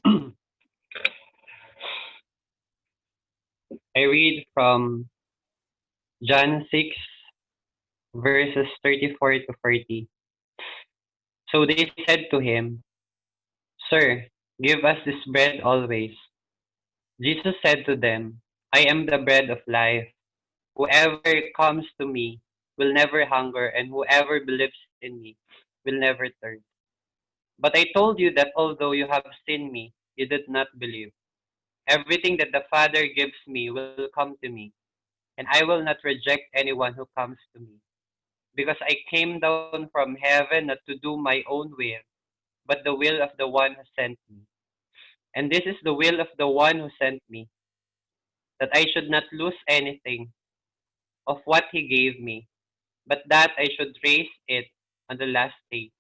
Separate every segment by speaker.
Speaker 1: I read from John 6, verses 34 to 40. So they said to him, Sir, give us this bread always. Jesus said to them, I am the bread of life. Whoever comes to me will never hunger, and whoever believes in me will never thirst. But I told you that although you have seen me, you did not believe. Everything that the Father gives me will come to me, and I will not reject anyone who comes to me. Because I came down from heaven not to do my own will, but the will of the one who sent me. And this is the will of the one who sent me, that I should not lose anything of what he gave me, but that I should raise it on the last day.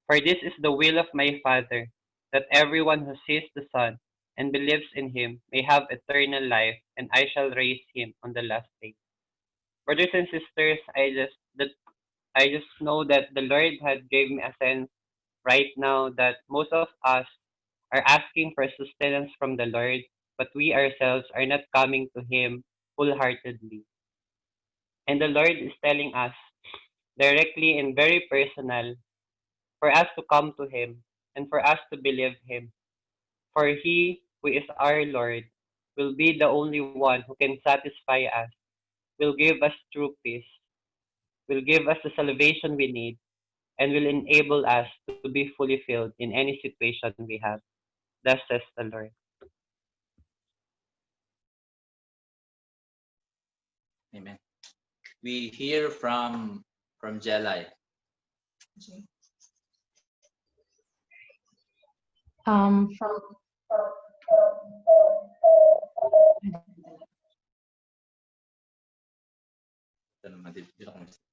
Speaker 1: For this is the will of my Father, that everyone who sees the Son and believes in him may have eternal life, and I shall raise him on the last day. Brothers and sisters, I just know that the Lord had gave me a sense right now that most of us are asking for sustenance from the Lord, but we ourselves are not coming to Him wholeheartedly. And the Lord is telling us directly and very personal for us to come to Him and for us to believe Him. For He who is our Lord will be the only one who can satisfy us, will give us true peace, will give us the salvation we need, and will enable us to be fully filled in any situation we have. Thus says the Lord.
Speaker 2: Amen. We hear from Jelai.
Speaker 3: From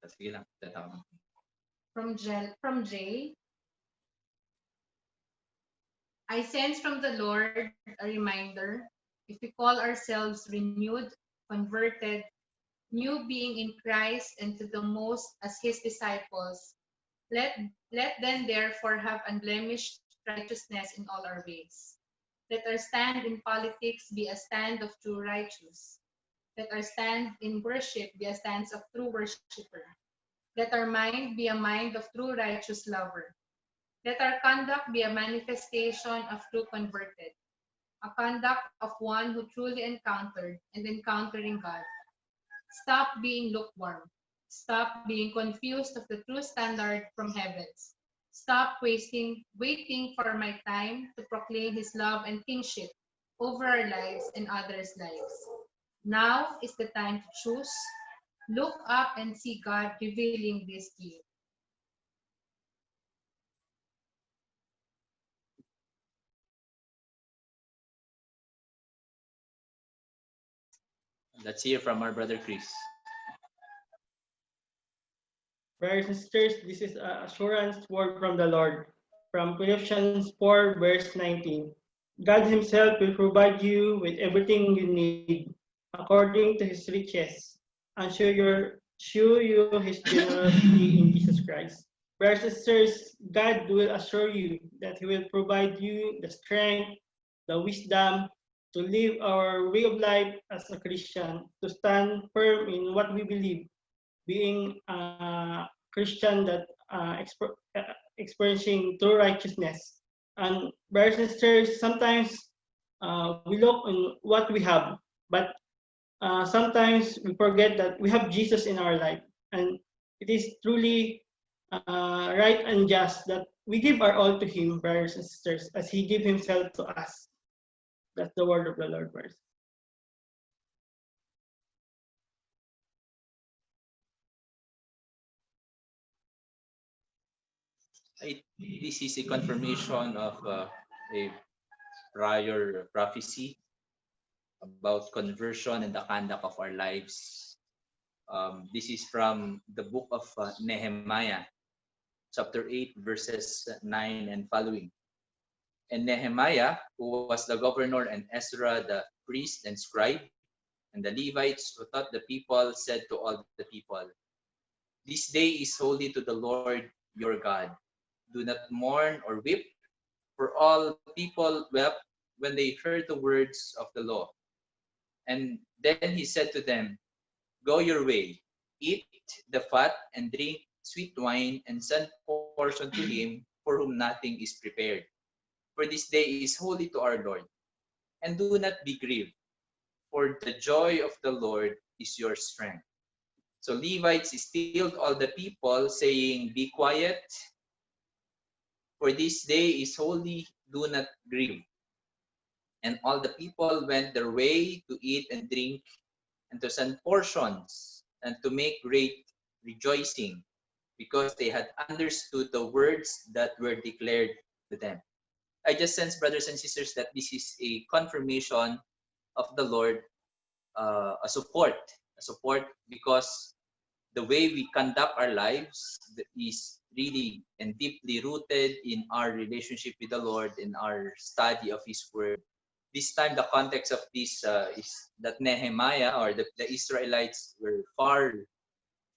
Speaker 2: Sige lang.
Speaker 3: from Jay, I sense from the Lord a reminder. If we call ourselves renewed, converted, new being in Christ, and to the most as His disciples, let let them therefore have unblemished righteousness in all our ways. Let our stand in politics be a stand of true righteous. Let our stand in worship be a stance of true worshipper. Let our mind be a mind of true righteous lover. Let our conduct be a manifestation of true converted, a conduct of one who truly encountered and encountering God. Stop being lukewarm. Stop being confused of the true standard from heavens. Stop waiting for my time to proclaim His love and kingship over our lives and others' lives. Now is the time to choose. Look up and see God revealing this to you.
Speaker 2: Let's hear from our brother Chris.
Speaker 4: Brothers and sisters, this is an assurance word from the Lord. From Colossians 4, verse 19. God Himself will provide you with everything you need, according to His riches, and show you His generosity in Jesus Christ. Brothers and sisters, God will assure you that He will provide you the strength, the wisdom to live our way of life as a Christian, to stand firm in what we believe, being a Christian that experiencing true righteousness. And brothers and sisters, sometimes we look on what we have, but sometimes we forget that we have Jesus in our life, and it is truly right and just that we give our all to Him, brothers and sisters, as He gave Himself to us. That's the word of the Lord, brothers.
Speaker 2: This is a confirmation of a prior prophecy about conversion and the conduct of our lives. This is from the book of Nehemiah, chapter 8, verses 9 and following. And Nehemiah, who was the governor, and Ezra, the priest and scribe, and the Levites who taught the people, said to all the people, This day is holy to the Lord your God. Do not mourn or weep, For all people wept when they heard the words of the law. And then he said to them, "Go your way, eat the fat and drink sweet wine, and send portion to him for whom nothing is prepared. For this day is holy to our Lord. And do not be grieved, for the joy of the Lord is your strength." So Levites stilled all the people, saying, "Be quiet, for this day is holy, do not grieve." And all the people went their way to eat and drink, and to send portions, and to make great rejoicing, because they had understood the words that were declared to them. I just sense, brothers and sisters, that this is a confirmation of the Lord, a support because the way we conduct our lives is really and deeply rooted in our relationship with the Lord, in our study of His Word. This time, the context of this is that Nehemiah, or the Israelites, were far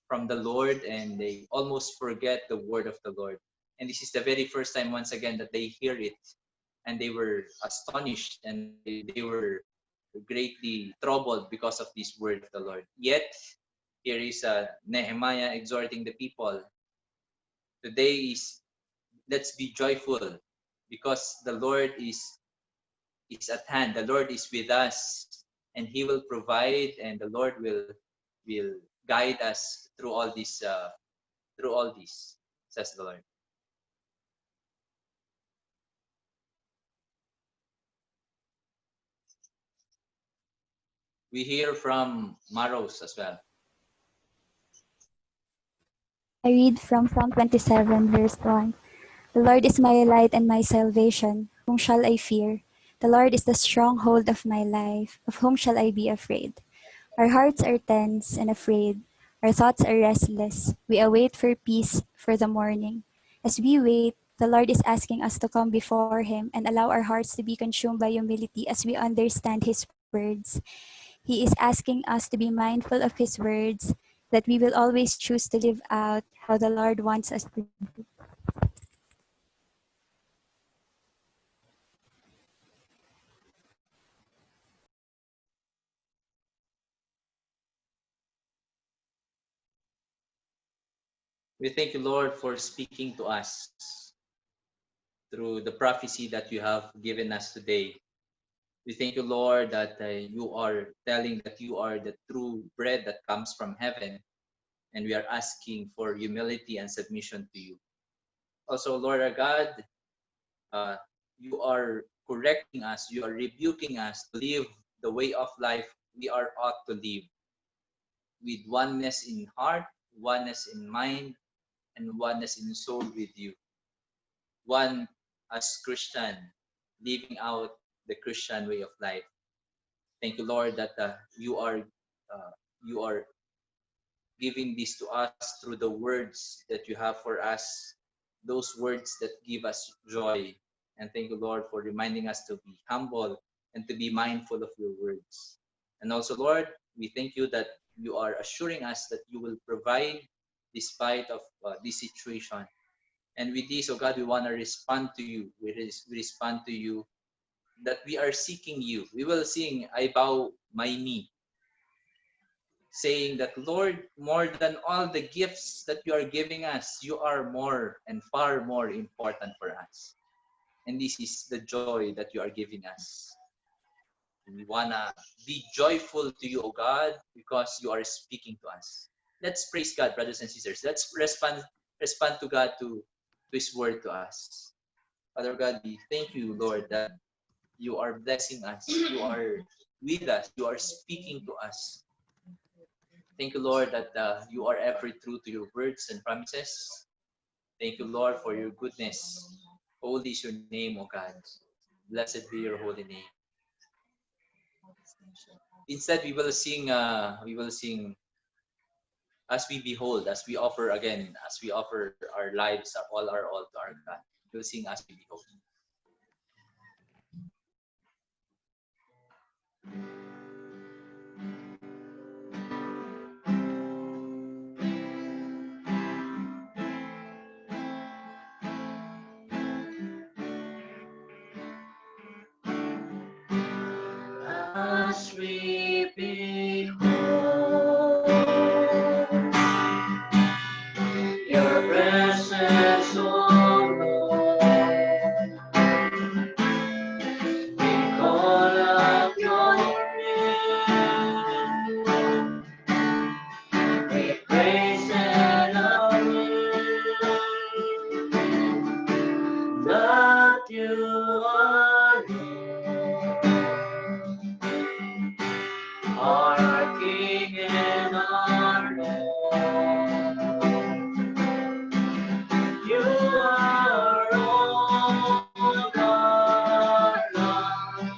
Speaker 2: from the Lord, and they almost forget the word of the Lord. And this is the very first time, once again, that they hear it, and they were astonished, and they were greatly troubled because of this word of the Lord. Yet, here is Nehemiah exhorting the people. Today is, let's be joyful because the Lord is at hand. The Lord is with us, and He will provide, and the Lord will guide us through all this. Through all this, says the Lord. We hear from Maros as well.
Speaker 5: I read from Psalm 27, verse 1. The Lord is my light and my salvation. Whom shall I fear? The Lord is the stronghold of my life. Of whom shall I be afraid? Our hearts are tense and afraid. Our thoughts are restless. We await for peace for the morning. As we wait, the Lord is asking us to come before Him and allow our hearts to be consumed by humility as we understand His words. He is asking us to be mindful of His words, that we will always choose to live out how the Lord wants us to.
Speaker 2: We thank you, Lord, for speaking to us through the prophecy that you have given us today. We thank you, Lord, that you are telling that you are the true bread that comes from heaven, and we are asking for humility and submission to you. Also, Lord our God, uh, you are correcting us, you are rebuking us to live the way of life we are ought to live, with oneness in heart, oneness in mind, and oneness in soul with you. One as Christian, living out the Christian way of life. Thank you, Lord, that you are giving this to us through the words that you have for us, those words that give us joy. And thank you, Lord, for reminding us to be humble and to be mindful of your words. And also, Lord, we thank you that you are assuring us that you will provide despite of this situation. And with this, oh God, we want to respond to you. We respond to you that we are seeking you. We will sing, "I bow my knee," saying that, Lord, more than all the gifts that you are giving us, you are more and far more important for us. And this is the joy that you are giving us. We want to be joyful to you, O God, because you are speaking to us. Let's praise God, brothers and sisters. Let's respond to God, to His word to us. Father God, we thank you, Lord, that you are blessing us. You are with us. You are speaking to us. Thank you, Lord, that you are ever true to your words and promises. Thank you, Lord, for your goodness. Holy is your name, O God. Blessed be your holy name. Instead, we will sing as we behold, as we offer again, as we offer our lives, our all to our God. We'll sing as we behold. as we behold your presence, oh Lord. We call out your name. We praise and honor that you are our King and our Lord. You are all our love.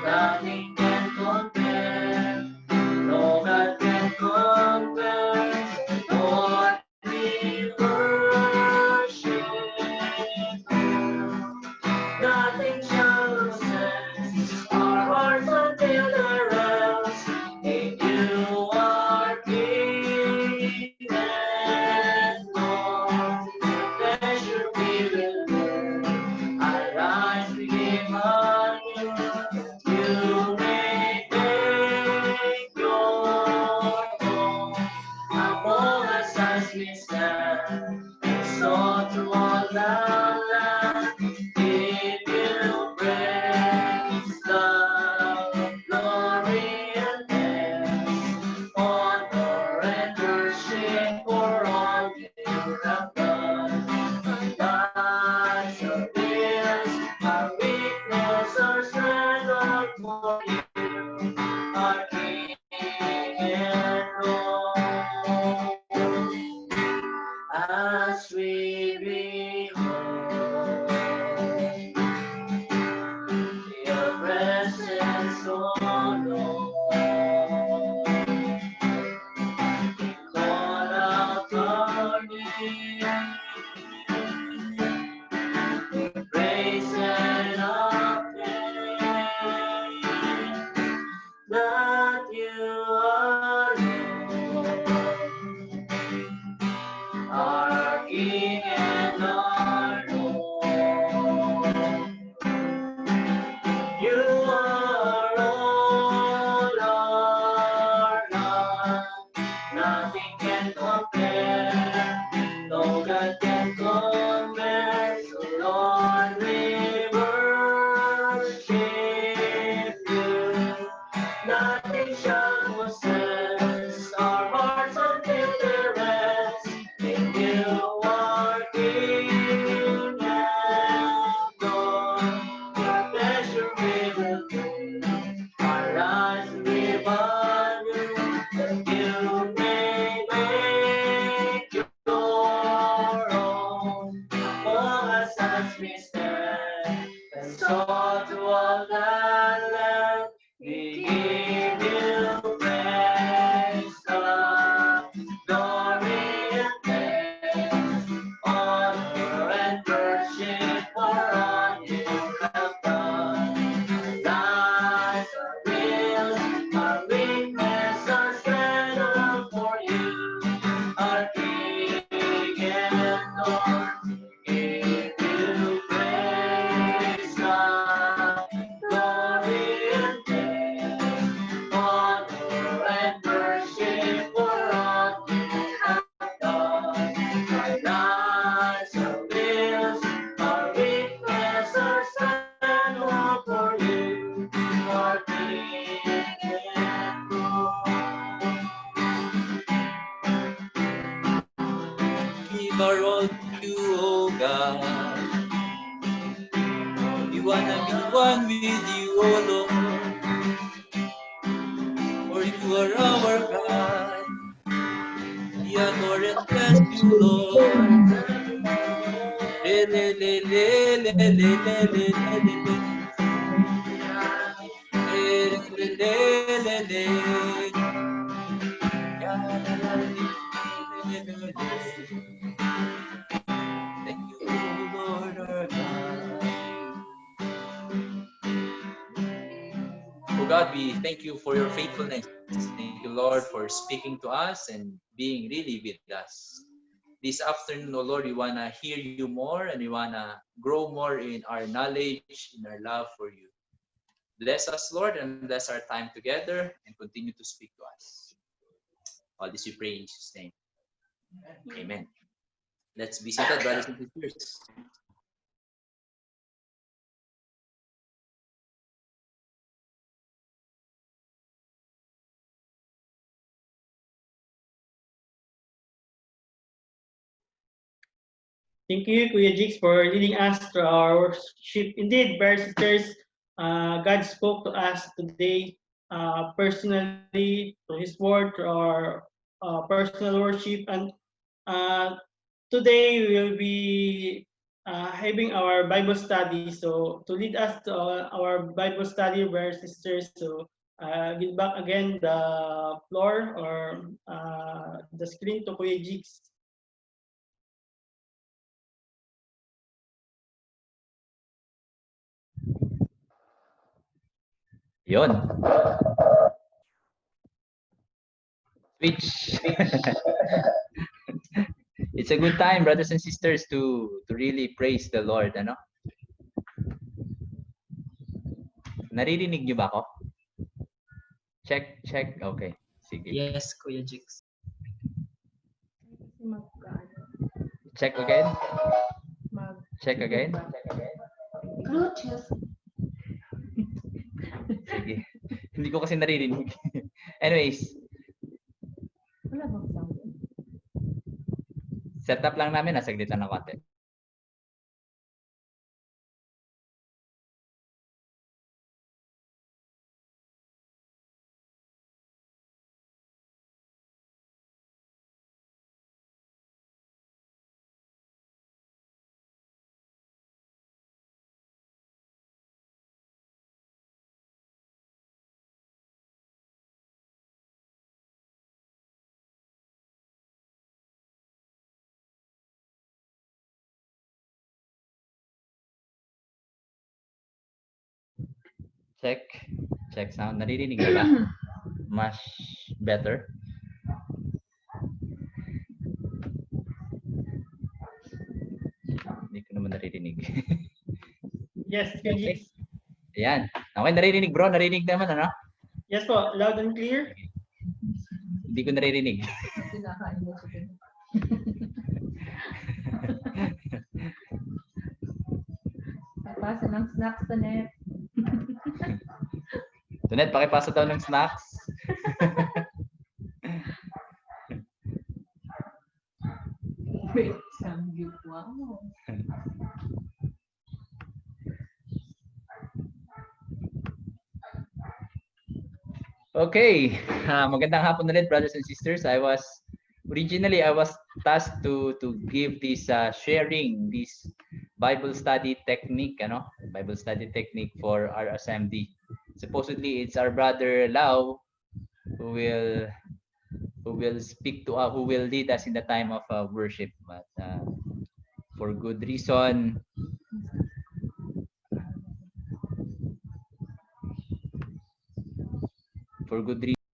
Speaker 2: Nothing can compare. No God can compare. Lord, we worship you. Nothing shall sense our hearts until the rest in you are King and Lord. Pleasure we will learn, our lives we give honor. You may make your home among us as we stand, and so to all the land. Give you praise, love, glory, and thanks, honor and worship for all you have done. Our lives, our wills, our weakness, our strength, all for you, our King and Lord. As we behold your presence, oh Lord, call out our name, praise and acclaim that you are Lord, our King and our Lord. You are all our love. Nothing can compare. No God can compare. So Lord, we worship you. Nothing shall possess our hearts until they rest in you, our King and Lord. Your pleasure we will bring, our lives we value, that you may make your own among us as we stand, and so to all that land we give you praise, love, glory, and thanks, honor and worship for all you have done. Our lives, our wills, our weakness, our strength, all for you, our King and Lord. Give you praise, love, glory, and thanks, honor and worship for all you have done. Our lives, our wills, our weakness, our strength, all for you, our King and Lord. Give our all to you, O God. We wanna be one with you, O Lord. For you are our God. We adore and bless you, Lord. Le, le, le, le, le, le, le, le, le, le. Thank you, Lord our God. Oh God, we thank you for your faithfulness. Thank you, Lord, for speaking to us and being really with us. This afternoon, oh Lord, we want to hear you more and we want to grow more in our knowledge, in our love for you. Bless us, Lord, and bless our time together and continue to speak to us. All this we pray in Jesus' name. Amen. Let's be seated, brothers and sisters.
Speaker 4: Thank you, Kuya Jigs, for leading us through our worship. Indeed, brothers and sisters, God spoke to us today personally through His Word, through our personal worship. And uh, today we will be having our Bible study. So to lead us to our Bible study, brothers and sisters, so give back again the floor or the screen to Kuya Jigs.
Speaker 2: Yon. Switch. It's a good time, brothers and sisters, to really praise the Lord, ano? Naririnig niyo ba ako? Check, check. Okay. Sige.
Speaker 6: Yes, Kuya Jigs.
Speaker 2: Check again. Check again. Sige. Hindi ko kasi naririnig. Anyways. Setup lang namin. Saglit lang ng konti. Check. Check sound. Naririnig na ba? Much better. Hindi ko naman naririnig.
Speaker 4: Yes, Kuya Jigs.
Speaker 2: Ayan. Okay, naririnig bro. Naririnig naman, ano?
Speaker 4: Yes po, loud and clear.
Speaker 2: Hindi ko naririnig.
Speaker 7: Pasa ng snacks to net.
Speaker 2: Tunet, pakipasa daw ng snacks.
Speaker 7: Wait, samgyup. Wow.
Speaker 2: Okay. Magandang hapon ulit, brothers and sisters. Originally I was tasked to give this sharing this Bible study technique, Bible study technique for our assembly. Supposedly it's our brother Lau who will speak to who will lead us in the time of worship, but for good reason